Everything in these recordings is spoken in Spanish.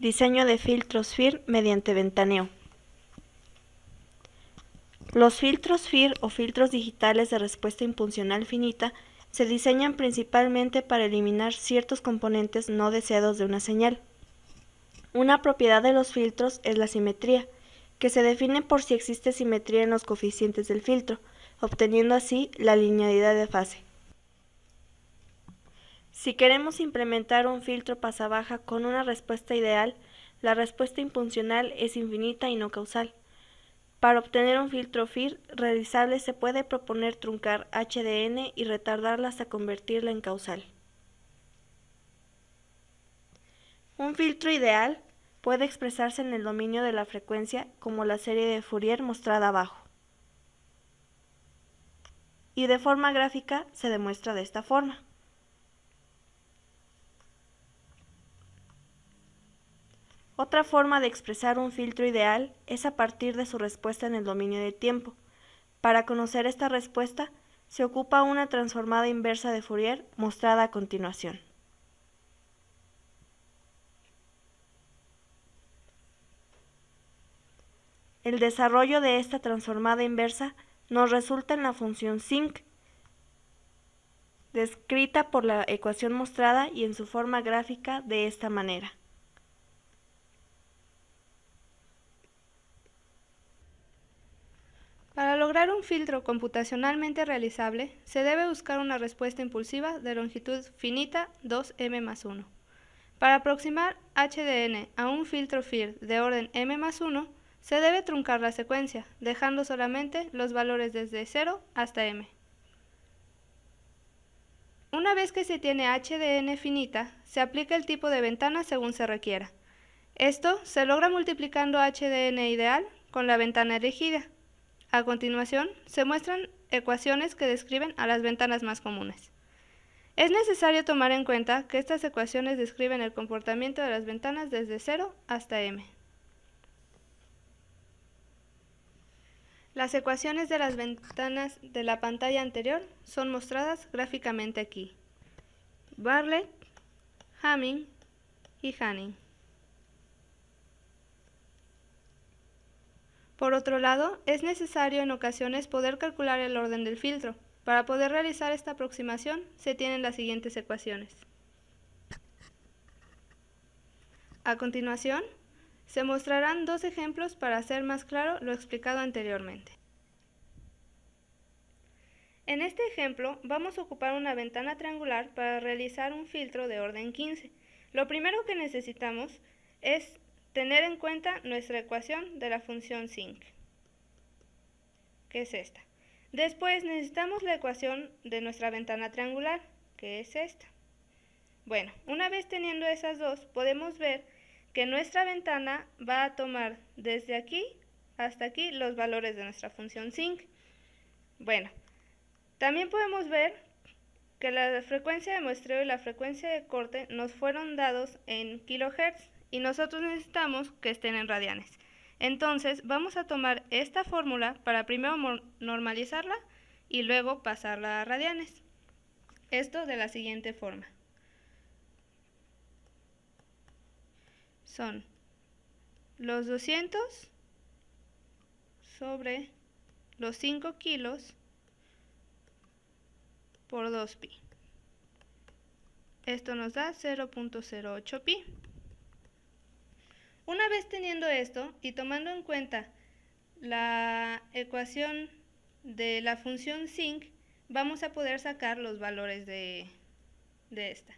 Diseño de filtros FIR mediante ventaneo. Los filtros FIR o filtros digitales de respuesta impuncional finita se diseñan principalmente para eliminar ciertos componentes no deseados de una señal. Una propiedad de los filtros es la simetría, que se define por si existe simetría en los coeficientes del filtro, obteniendo así la linealidad de fase. Si queremos implementar un filtro pasabaja con una respuesta ideal, la respuesta impuncional es infinita y no causal. Para obtener un filtro FIR realizable se puede proponer truncar HDN y retardarla hasta convertirla en causal. Un filtro ideal puede expresarse en el dominio de la frecuencia como la serie de Fourier mostrada abajo. Y de forma gráfica se demuestra de esta forma. Otra forma de expresar un filtro ideal es a partir de su respuesta en el dominio de tiempo. Para conocer esta respuesta, se ocupa una transformada inversa de Fourier mostrada a continuación. El desarrollo de esta transformada inversa nos resulta en la función sinc, descrita por la ecuación mostrada y en su forma gráfica de esta manera. Para lograr un filtro computacionalmente realizable, se debe buscar una respuesta impulsiva de longitud finita 2m+1. Para aproximar HDN a un filtro FIR de orden m+1, se debe truncar la secuencia, dejando solamente los valores desde 0 hasta m. Una vez que se tiene HDN finita, se aplica el tipo de ventana según se requiera. Esto se logra multiplicando HDN ideal con la ventana elegida. A continuación, se muestran ecuaciones que describen a las ventanas más comunes. Es necesario tomar en cuenta que estas ecuaciones describen el comportamiento de las ventanas desde 0 hasta m. Las ecuaciones de las ventanas de la pantalla anterior son mostradas gráficamente aquí. Bartlett, Hamming y Hanning. Por otro lado, es necesario en ocasiones poder calcular el orden del filtro. Para poder realizar esta aproximación, se tienen las siguientes ecuaciones. A continuación, se mostrarán dos ejemplos para hacer más claro lo explicado anteriormente. En este ejemplo, vamos a ocupar una ventana triangular para realizar un filtro de orden 15. Lo primero que necesitamos es tener en cuenta nuestra ecuación de la función sinc, que es esta. Después necesitamos la ecuación de nuestra ventana triangular, que es esta. Bueno, una vez teniendo esas dos, podemos ver que nuestra ventana va a tomar desde aquí hasta aquí los valores de nuestra función sinc. Bueno, también podemos ver que la frecuencia de muestreo y la frecuencia de corte nos fueron dados en kilohertz y nosotros necesitamos que estén en radianes. Entonces vamos a tomar esta fórmula para primero normalizarla y luego pasarla a radianes. Esto de la siguiente forma. Son los 200 sobre los 5 kilos por 2pi. Esto nos da 0.08 pi. Una vez teniendo esto y tomando en cuenta la ecuación de la función sinc, vamos a poder sacar los valores de esta.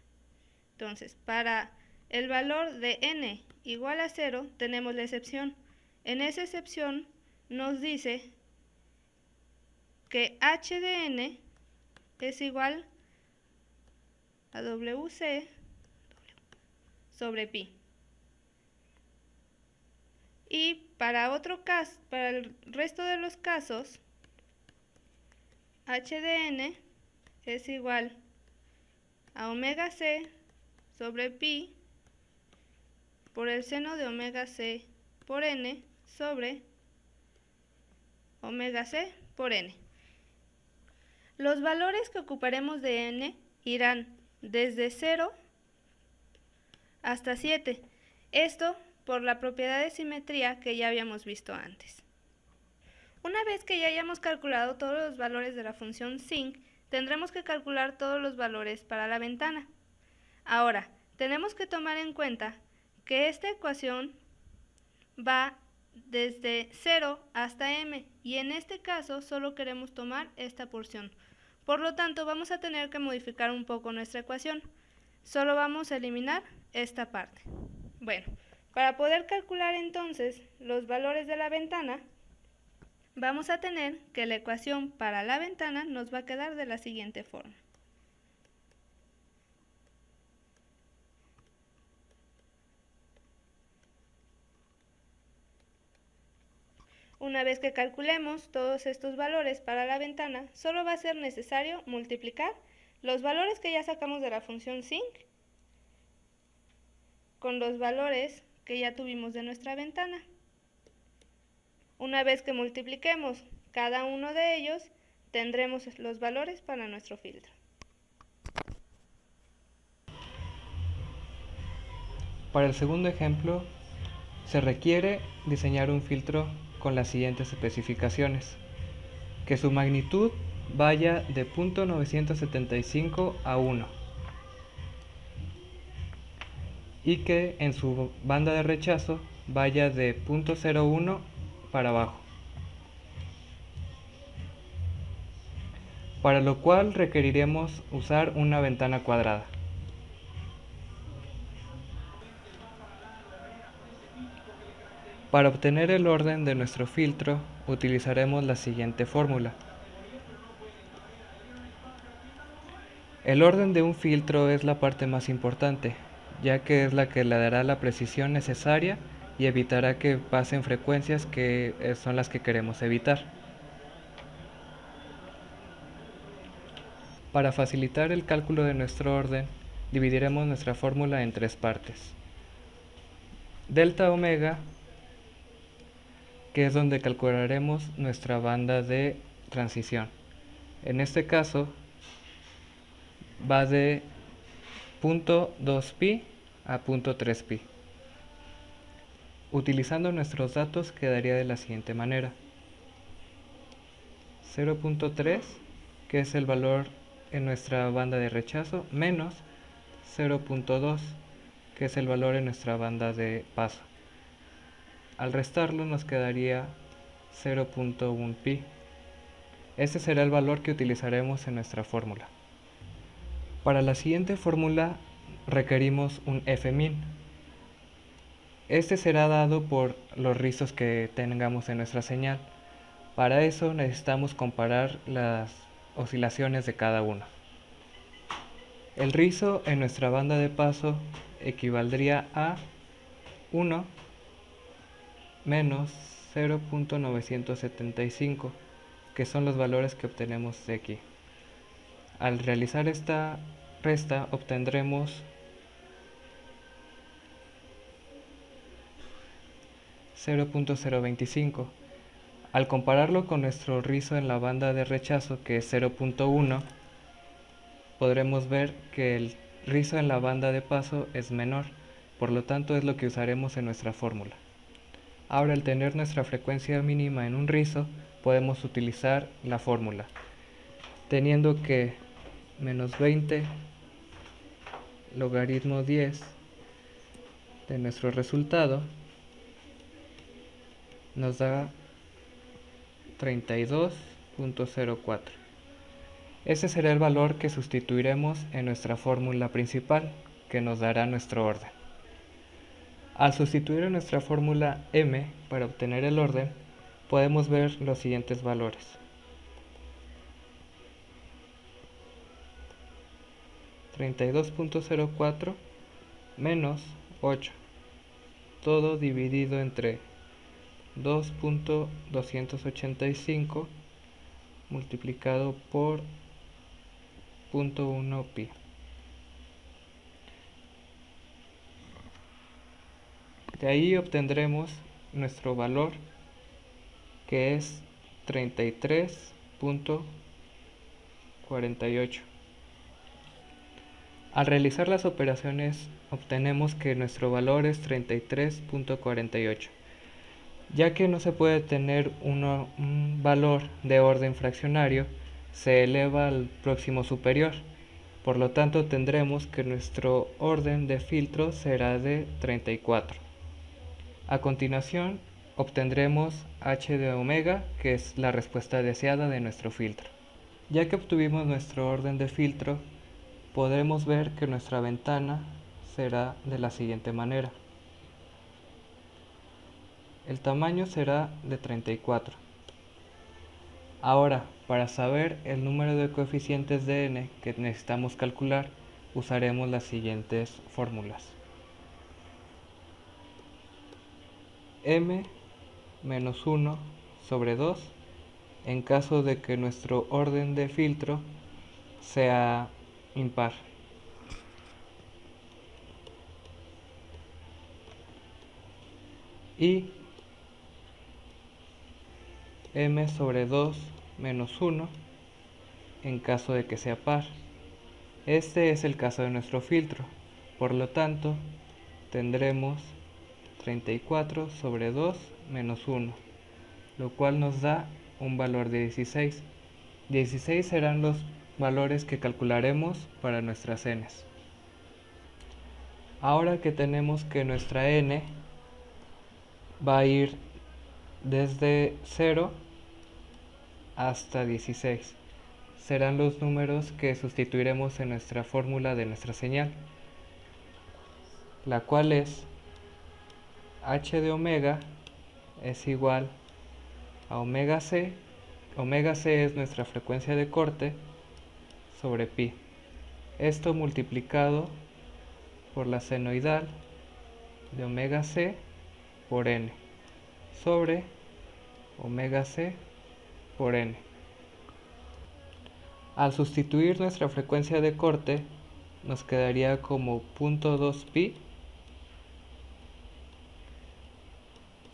Entonces, para el valor de n igual a 0, tenemos la excepción. En esa excepción nos dice que h de n es igual a WC sobre pi. Y para el resto de los casos, h de n es igual a omega c sobre pi por el seno de omega c por n sobre omega c por n. Los valores que ocuparemos de n irán desde 0 hasta 7 Esto por la propiedad de simetría que ya habíamos visto antes. Una vez que ya hayamos calculado todos los valores de la función sin, tendremos que calcular todos los valores para la ventana. Ahora, tenemos que tomar en cuenta que esta ecuación va desde 0 hasta m, y en este caso solo queremos tomar esta porción. Por lo tanto, vamos a tener que modificar un poco nuestra ecuación. Solo vamos a eliminar esta parte. Bueno, para poder calcular entonces los valores de la ventana, vamos a tener que la ecuación para la ventana nos va a quedar de la siguiente forma. Una vez que calculemos todos estos valores para la ventana, solo va a ser necesario multiplicar los valores que ya sacamos de la función sin con los valores que ya tuvimos de nuestra ventana. Una vez que multipliquemos cada uno de ellos, tendremos los valores para nuestro filtro. Para el segundo ejemplo, se requiere diseñar un filtro con las siguientes especificaciones: que su magnitud vaya de 0.975 a 1 y que en su banda de rechazo vaya de 0.01 para abajo, para lo cual requeriremos usar una ventana cuadrada. Para obtener el orden de nuestro filtro utilizaremos la siguiente fórmula. El orden de un filtro es la parte más importante, ya que es la que le dará la precisión necesaria y evitará que pasen frecuencias que son las que queremos evitar. Para facilitar el cálculo de nuestro orden, dividiremos nuestra fórmula en tres partes. Delta omega, que es donde calcularemos nuestra banda de transición. En este caso va de 0.2pi a 0.3pi. Utilizando nuestros datos quedaría de la siguiente manera: 0.3, que es el valor en nuestra banda de rechazo, menos 0.2, que es el valor en nuestra banda de paso. Al restarlo nos quedaría 0.1 pi. Este será el valor que utilizaremos en nuestra fórmula. Para la siguiente fórmula requerimos un Fmin. Este será dado por los rizos que tengamos en nuestra señal. Para eso necesitamos comparar las oscilaciones de cada uno. El rizo en nuestra banda de paso equivaldría a 1 menos 0.975, que son los valores que obtenemos de aquí. Al realizar esta resta obtendremos 0.025. Al compararlo con nuestro rizo en la banda de rechazo, que es 0.1, podremos ver que el rizo en la banda de paso es menor, por lo tanto es lo que usaremos en nuestra fórmula. Ahora, al tener nuestra frecuencia mínima en un rizo, podemos utilizar la fórmula, teniendo que menos 20 logaritmo 10 de nuestro resultado nos da 32.04. Ese será el valor que sustituiremos en nuestra fórmula principal, que nos dará nuestro orden. Al sustituir en nuestra fórmula m para obtener el orden, podemos ver los siguientes valores: 32.04 menos 8, todo dividido entre 2.285 multiplicado por 0.1 pi. De ahí obtendremos nuestro valor, que es 33.48. Al realizar las operaciones obtenemos que nuestro valor es 33.48. Ya que no se puede tener un valor de orden fraccionario, se eleva al próximo superior. Por lo tanto, tendremos que nuestro orden de filtro será de 34. A continuación, obtendremos h de omega, que es la respuesta deseada de nuestro filtro. Ya que obtuvimos nuestro orden de filtro, podremos ver que nuestra ventana será de la siguiente manera. El tamaño será de 34. Ahora, para saber el número de coeficientes de n que necesitamos calcular, usaremos las siguientes fórmulas. m menos 1 sobre 2 en caso de que nuestro orden de filtro sea impar. Y m sobre 2 menos 1 en caso de que sea par. Este es el caso de nuestro filtro, por lo tanto tendremos 34 sobre 2 menos 1, lo cual nos da un valor de 16. 16 serán los valores que calcularemos para nuestras n's. Ahora que tenemos que nuestra n va a ir desde 0 hasta 16. Serán los números que sustituiremos en nuestra fórmula de nuestra señal, la cual es h de omega es igual a omega c. Omega c es nuestra frecuencia de corte sobre pi. Esto multiplicado por la senoidal de omega c por n sobre omega c por n. Al sustituir nuestra frecuencia de corte, nos quedaría como 0.2 pi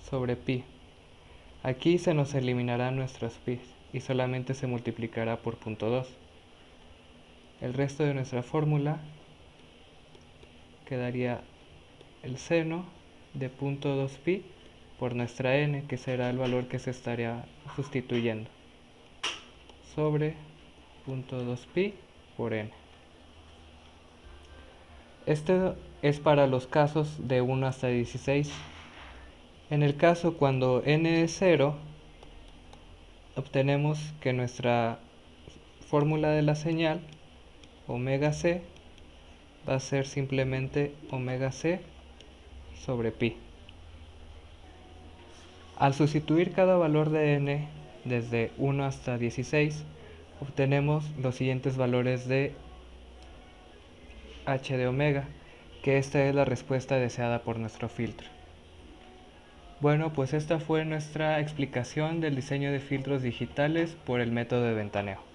sobre pi. Aquí se nos eliminarán nuestros pi y solamente se multiplicará por 0.2. El resto de nuestra fórmula quedaría el seno de 0.2 pi por nuestra n, que será el valor que se estaría sustituyendo, sobre 0.2 pi por n. Este es para los casos de 1 hasta 16. En el caso cuando n es 0, obtenemos que nuestra fórmula de la señal, omega c, va a ser simplemente omega c sobre pi. Al sustituir cada valor de n desde 1 hasta 16, obtenemos los siguientes valores de h de omega, que esta es la respuesta deseada por nuestro filtro. Bueno, pues esta fue nuestra explicación del diseño de filtros digitales por el método de ventaneo.